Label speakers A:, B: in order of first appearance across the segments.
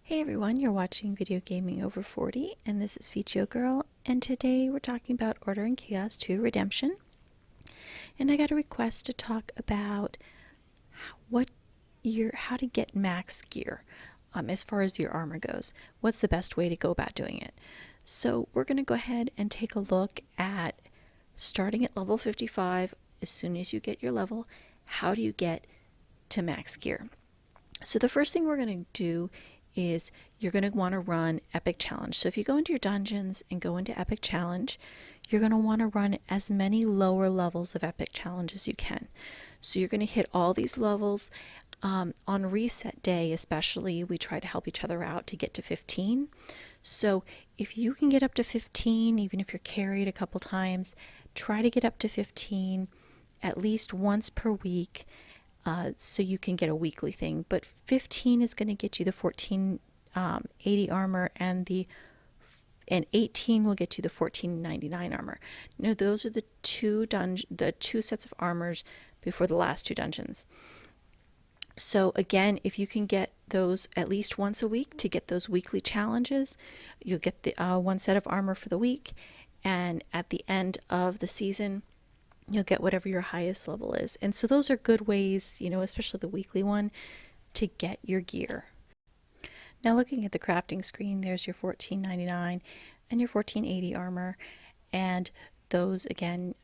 A: Hey everyone, you're watching Video Gaming Over 40, and this is Vicio Girl, and today we're talking about Order and Chaos 2 Redemption. And I got a request to talk about how to get max gear as far as your armor goes. What's the best way to go about doing it? So we're going to go ahead and take a look at starting at level 55. As soon as you get your level, how do you get to max gear? So the first thing we're going to do is you're going to want to run Epic Challenge. So if you go into your dungeons and go into Epic Challenge, you're going to want to run as many lower levels of Epic Challenge as you can. So you're going to hit all these levels. On reset day especially, we try to help each other out to get to 15. So if you can get up to 15, even if you're carried a couple times, try to get up to 15 at least once per week. So you can get a weekly thing, but 15 is going to get you the 1480 armor, and 18 will get you the 1499 armor. Now those are the two sets of armors before the last two dungeons. So again, if you can get those at least once a week to get those weekly challenges, you'll get the one set of armor for the week, and at the end of the season you'll get whatever your highest level is. And so those are good ways, especially the weekly one, to get your gear. Now looking at the crafting screen, there's your 1499 and your 1480 armor, and those again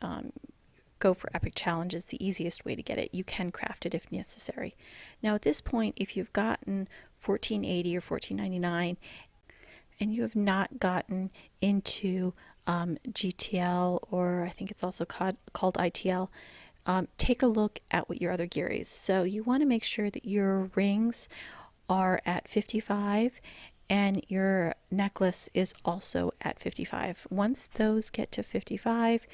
A: go for epic challenges, the easiest way to get it. You can craft it if necessary. Now at this point, if you've gotten 1480 or 1499 and you have not gotten into GTL, or I think it's also called ITL, take a look at what your other gear is. So you want to make sure that your rings are at 55 and your necklace is also at 55. Once those get to 55,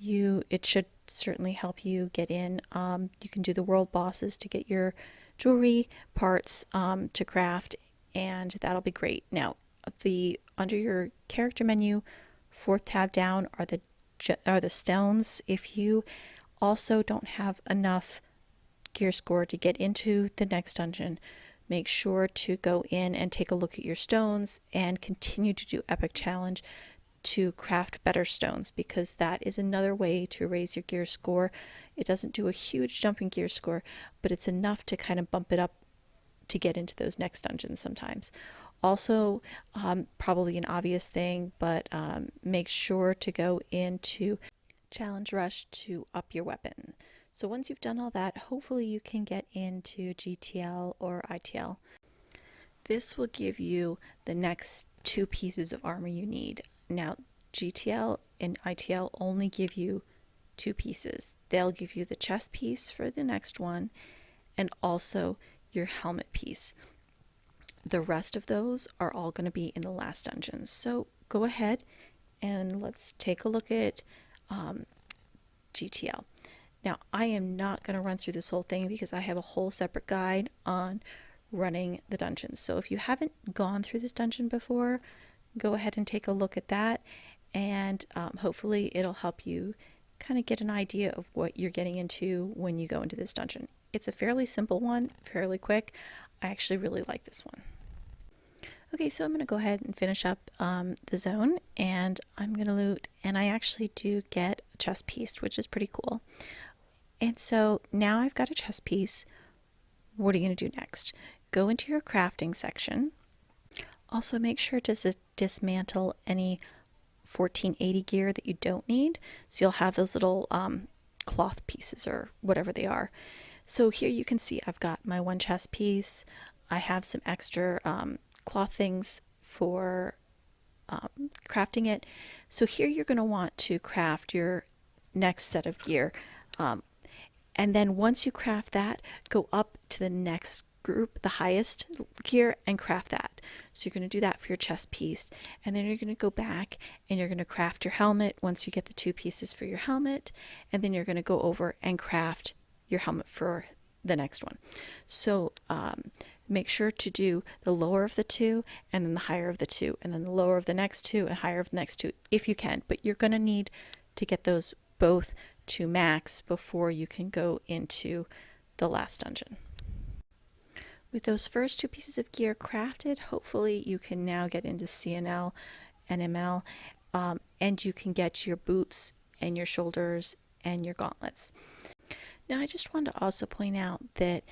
A: it should certainly help you get in. You can do the world bosses to get your jewelry parts to craft, and that'll be great. Now, under your character menu, fourth tab down are the stones. If you also don't have enough gear score to get into the next dungeon, make sure to go in and take a look at your stones and continue to do epic challenge to craft better stones, because that is another way to raise your gear score. It doesn't do a huge jump in gear score, but it's enough to kind of bump it up to get into those next dungeons sometimes. Also, probably an obvious thing, but make sure to go into Challenge Rush to up your weapon. So once you've done all that, hopefully you can get into GTL or ITL. This will give you the next two pieces of armor you need. Now, GTL and ITL only give you two pieces. They'll give you the chest piece for the next one, and also your helmet piece. The rest of those are all going to be in the last dungeons. So go ahead and let's take a look at GTL. Now, I am not going to run through this whole thing because I have a whole separate guide on running the dungeons. So if you haven't gone through this dungeon before, go ahead and take a look at that, and hopefully it'll help you kind of get an idea of what you're getting into when you go into this dungeon. It's a fairly simple one, fairly quick. I actually really like this one. Okay, so I'm going to go ahead and finish up the zone, and I'm going to loot, and I actually do get a chest piece, which is pretty cool. And so now I've got a chest piece. What are you going to do next? Go into your crafting section. Also make sure to dismantle any 1480 gear that you don't need. So you'll have those little cloth pieces or whatever they are. So here you can see I've got my one chest piece. I have some extra cloth things for crafting it. So here you're going to want to craft your next set of gear. And then once you craft that, go up to the next group, the highest gear, and craft that. So you're going to do that for your chest piece, and then you're going to go back and you're going to craft your helmet once you get the two pieces for your helmet, and then you're going to go over and craft your helmet for the next one. So make sure to do the lower of the two, and then the higher of the two, and then the lower of the next two, and higher of the next two if you can, but you're going to need to get those both to max before you can go into the last dungeon. With those first two pieces of gear crafted, hopefully you can now get into CNL and ML, and you can get your boots and your shoulders and your gauntlets. Now I just wanted to also point out that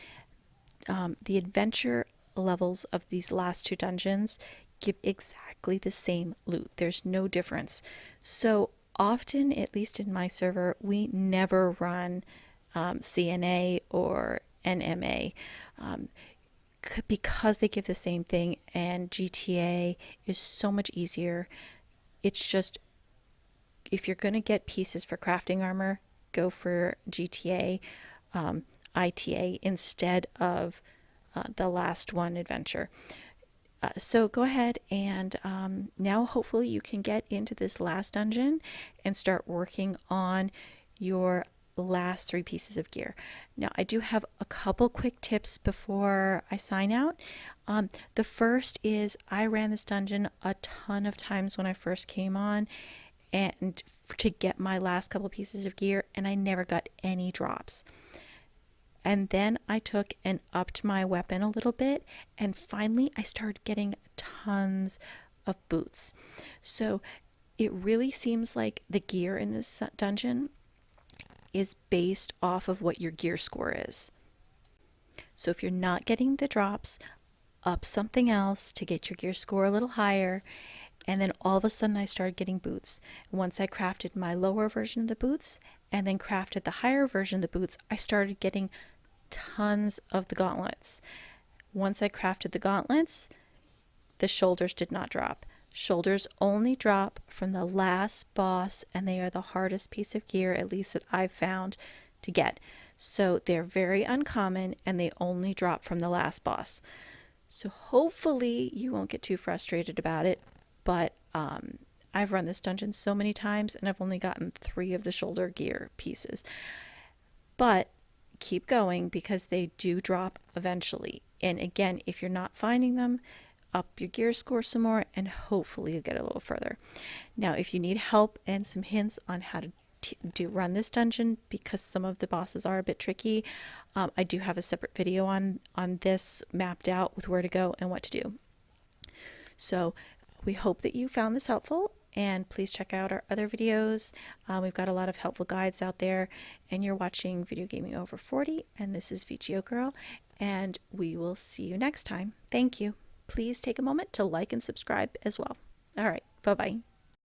A: the adventure levels of these last two dungeons give exactly the same loot. There's no difference. So often, at least in my server, we never run CNA or NMA because they give the same thing, and GTA is so much easier. It's just, if you're going to get pieces for crafting armor, go for GTA, ITA instead of the last one, adventure. So go ahead and now hopefully you can get into this last dungeon and start working on your last three pieces of gear. Now I do have a couple quick tips before I sign out. The first is I ran this dungeon a ton of times when I first came on, and to get my last couple pieces of gear, and I never got any drops. And then I took and upped my weapon a little bit, and finally I started getting tons of boots. So it really seems like the gear in this dungeon is based off of what your gear score is. So if you're not getting the drops, up something else to get your gear score a little higher. And then all of a sudden I started getting boots. Once I crafted my lower version of the boots and then crafted the higher version of the boots, I started getting tons of the gauntlets. Once I crafted the gauntlets, the shoulders did not drop. Shoulders only drop from the last boss, and they are the hardest piece of gear, at least that I've found, to get. So they're very uncommon, and they only drop from the last boss. So hopefully you won't get too frustrated about it, but I've run this dungeon so many times, and I've only gotten 3 of the shoulder gear pieces. But keep going, because they do drop eventually. And again, if you're not finding them, up your gear score some more, and hopefully you'll get a little further. Now, if you need help and some hints on how to run this dungeon, because some of the bosses are a bit tricky, I do have a separate video on this mapped out with where to go and what to do. So we hope that you found this helpful, and please check out our other videos. We've got a lot of helpful guides out there, and you're watching Video Gaming Over 40, and this is VGO Girl, and we will see you next time. Thank you. Please take a moment to like and subscribe as well. All right, bye-bye.